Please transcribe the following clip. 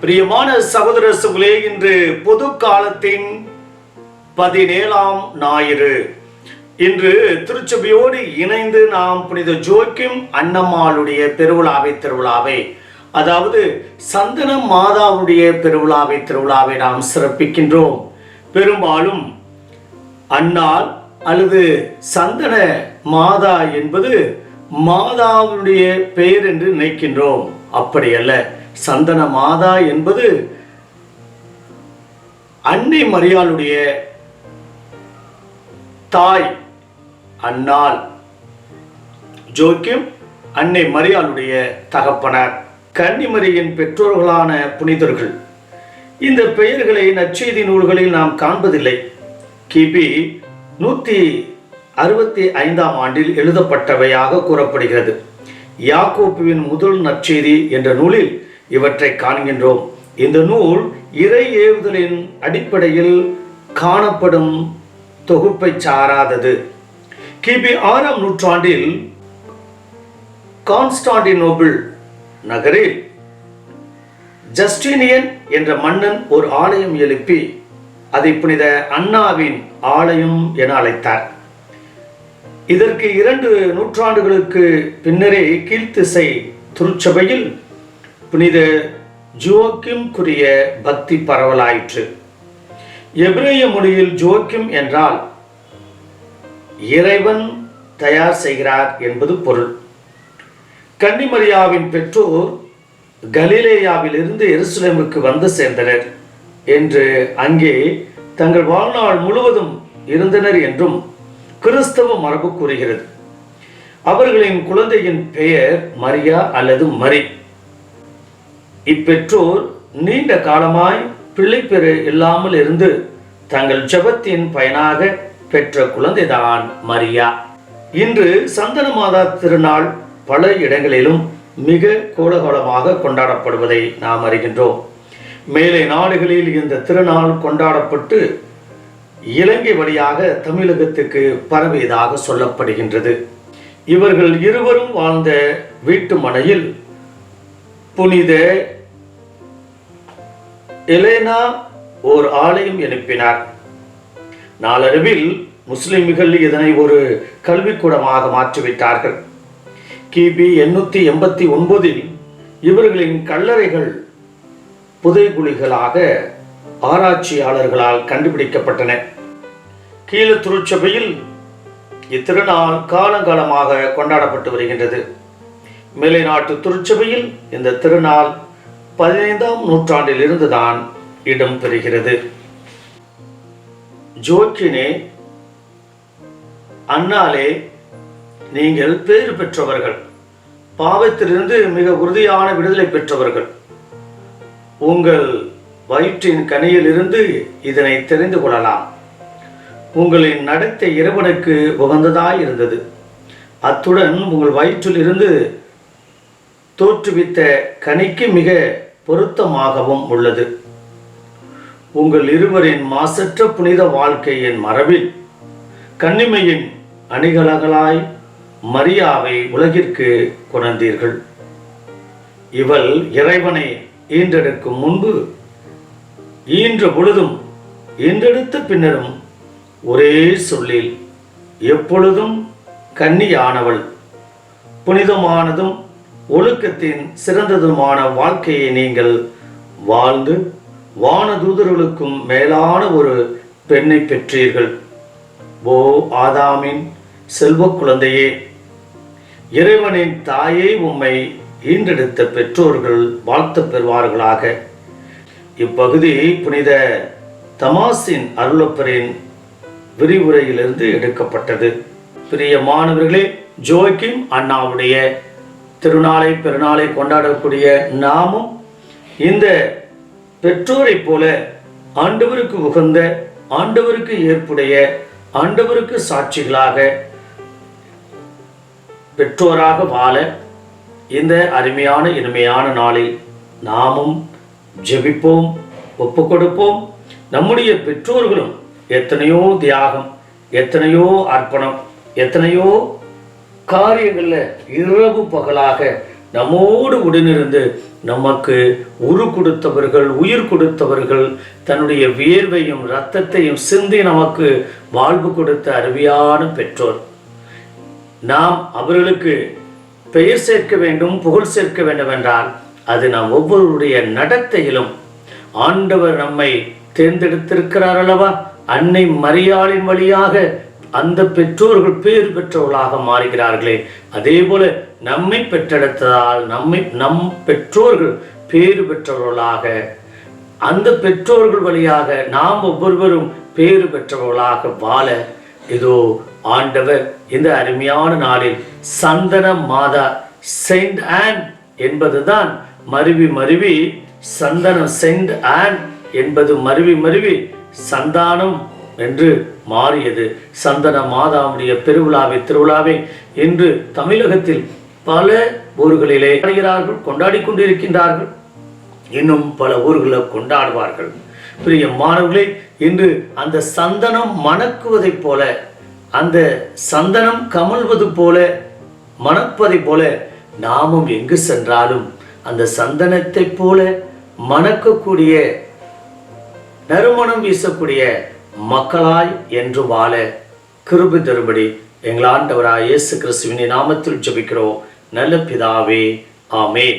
பிரியமான சகோதர சகோதரிகளே, இன்று பொது காலத்தின் 17ஆம் ஞாயிறு. இன்று திருச்சபையோடு இணைந்து நாம் புனித ஜோக்கிம் அன்னம்மாளுடைய திருவிழாவை அதாவது சந்தன மாதாவுடைய திருவிழாவை நாம் சிறப்பிக்கின்றோம். பெரும்பாலும் அன்னாள் அல்லது சந்தன மாதா என்பது மாதாவுடைய பெயர் என்று நினைக்கின்றோம். அப்படியல்ல. சந்தன மாதா என்பது அன்னை மரியாளுடைய தாய் அன்னாள். ஜோக்கிம் அன்னை மரியாளுடைய தகப்பனார், கன்னிமரியின் பெற்றோர்களான புனிதர்கள். இந்த பெயர்களை நற்செய்தி நூல்களில் நாம் காண்பதில்லை. கிபி 165ஆம் ஆண்டில் எழுதப்பட்டவையாக கூறப்படுகிறது. யாக்கோபுவின் முதல் நற்செய்தி என்ற நூலில் இவற்றை காண்கின்றோம். இந்த நூல் இறை ஏவுதலின் அடிப்படையில் காணப்படும் தொகுப்பை சாராதது. கிபி 6ஆம் நூற்றாண்டில் கான்ஸ்டாண்டினோபிள் நகரில் ஜஸ்டினியன் என்ற மன்னன் ஒரு ஆலயம் எழுப்பி அதை புனித அன்னாவின் ஆலயம் என அழைத்தார். இதற்கு 2 நூற்றாண்டுகளுக்கு பின்னரே கீழ்த்திசை திருச்சபையில் புனித ஜோக்கிம் குறிய பக்தி பரவலாயிற்று. எபிரேய மொழியில் ஜோக்கிம் என்றால் இறைவன் தயார் செய்கிறார் என்பது பொருள். கன்னிமரியாவின் பெற்றோர் கலிலேயாவிலிருந்து எருசலேமுக்கு வந்து சேர்ந்தனர் என்று, அங்கே தங்கள் வாழ்நாள் முழுவதும் இருந்தனர் என்றும் கிறிஸ்தவ மரபு கூறுகிறது. அவர்களின் குழந்தையின் பெயர் மரியா அல்லது மரி. இப்பெற்றோர் நீண்ட காலமாய் பிள்ளை பெறு இல்லாமல் இருந்து தங்கள் ஜெபத்தின் பயனாக பெற்ற குழந்தைதான் மரியா. இன்று சந்தன மாதா திருநாள் பல இடங்களிலும் மிக கோலாகலமாக கொண்டாடப்படுவதை நாம் அறிகின்றோம். மேலை நாடுகளில் இந்த திருநாள் கொண்டாடப்பட்டு இலங்கை வழியாக தமிழகத்துக்கு பரவியதாக சொல்லப்படுகின்றது. இவர்கள் இருவரும் வாழ்ந்த வீட்டு மனையில் புனித எலேனா ஓர் ஆலயம் எழுப்பினார். நாளடைவில் முஸ்லிம்கள் இதனை ஒரு கல்விக்கூடமாக மாற்றிவிட்டார்கள். கிபி 889இல் இவர்களின் கல்லறைகள் புதைகுழிகளாக ஆராய்ச்சியாளர்களால் கண்டுபிடிக்கப்பட்டன. கீழ திருச்சபையில் இத்திருநாள் காலங்காலமாக கொண்டாடப்பட்டு வருகின்றது. மேலைநாட்டு திருச்சபையில் இந்த திருநாள் 15ஆம் நூற்றாண்டில் இருந்துதான் இடம் பெறுகிறது. ஜோக்கினே, அன்னாலே, நீங்கள் பேறு பெற்றவர்கள், பாவத்திலிருந்து மிக உறுதியான விடுதலை பெற்றவர்கள். உங்கள் வயிற்றின் கனியிலிருந்து இதனை தெரிந்து கொள்ளலாம். உங்களின் நடத்தை இறைவனுக்கு உகந்ததாய் இருந்தது. அத்துடன் உங்கள் வயிற்றில் இருந்து தோற்றுவித்த கனிக்கு மிக பொருத்தமாகவும் உள்ளது. உங்கள் இருவரின் மாசற்ற புனித வாழ்க்கையின் மரபில் கன்னிமையின் அணிகலங்களாய் மரியாவை உலகிற்கு கொணர்ந்தீர்கள். இவள் இறைவனை ஈன்றெடுக்கும் முன்பு, ஈன்ற பொழுதும், ஈன்றெடுத்த பின்னரும் ஒரே சொல்லில் எப்பொழுதும் கன்னியானவள். புனிதமானதும் ஒழுக்கத்தின் சிறந்ததுமான வாழ்க்கையை நீங்கள் வாழ்ந்து வானதூதர்களுக்கும் மேலான ஒரு பெண்ணை பெற்றீர்கள். ஓ ஆதாமின் செல்வ குழந்தையே, இறைவனின் தாயே, உம்மை ஈன்றெடுத்த பெற்றோர்கள் வாழ்த்த பெறுவார்களாக. இப்பகுதி புனித தமாசின் அருளப்பரின் விரிவுரையிலிருந்து எடுக்கப்பட்டது. பிரியமானவர்களே, ஜோக்கிம் அன்னாவுடைய திருநாளை பெருநாளை கொண்டாடக்கூடிய நாமும் இந்த பெற்றோரை போல ஆண்டவருக்கு உகந்த, ஆண்டவருக்கு ஏற்புடைய, ஆண்டவருக்கு சாட்சிகளாக பெற்றோராக வாழ இந்த அருமையான இனிமையான நாளில் நாமும் ஜெபிப்போம், ஒப்பு கொடுப்போம். நம்முடைய பெற்றோர்களும் எத்தனையோ தியாகம், எத்தனையோ அர்ப்பணம், எத்தனையோ காரியங்களில் இரவு பகலாக நம்மோடு உடனிருந்து நமக்கு உரு கொடுத்தவர்கள், உயிர் கொடுத்தவர்கள், தன்னுடைய வியர்வையும் இரத்தத்தையும் சிந்தி நமக்கு வாழ்வு கொடுத்த அருமையான பெற்றோர். நாம் அவர்களுக்கு பெயர் சேர்க்க வேண்டும், புகழ் சேர்க்க வேண்டும் என்றால் அது நாம் ஒவ்வொருடைய நடத்தையிலும் ஆண்டவர் நம்மை தேர்ந்தெடுத்திருக்கிறார் அல்லவா? அன்னை மரியாளின் வழியாக அந்த பெற்றோர்கள் பேர் பெற்றவர்களாக மாறுகிறார்களே, அதே போல நம்மை பெற்றெடுத்ததால் நம் பெற்றோர்கள் பேறு பெற்றவர்களாக, அந்த பெற்றோர்கள் வழியாக நாம் ஒவ்வொருவரும் பேறு பெற்றவர்களாக வாழ இதோ ஆண்டவர் இந்த அருமையான நாளில் சந்தன மாதா செயின்ட் ஆன் என்பதுதான் மருவி சந்தனம், செயின்ட் ஆன் என்பது மருவி சந்தானம் என்று மாறியது. சந்தன மாதாவுடைய திருவிழாவை இன்று தமிழகத்தில் பல ஊர்களிலே கொண்டாடி கொண்டிருக்கின்றார்கள். இன்னும் பல ஊர்களில் கொண்டாடுவார்கள். பிரியமானவர்களே, இன்று அந்த சந்தனம் மணக்குவதைப் போல, அந்த சந்தனம் கமழ்வது போல, மணப்பதை போல நாமும் எங்கு சென்றாலும் அந்த சந்தனத்தை போல மணக்கக்கூடிய, நறுமணம் வீசக்கூடிய மக்களாய் என்று வாழ கிருபை தரும்படி எங்கள் ஆண்டவராய் இயேசு கிறிஸ்துவின் நாமத்தில் ஜெபிக்கிறோம் நல்ல பிதாவே, ஆமென்.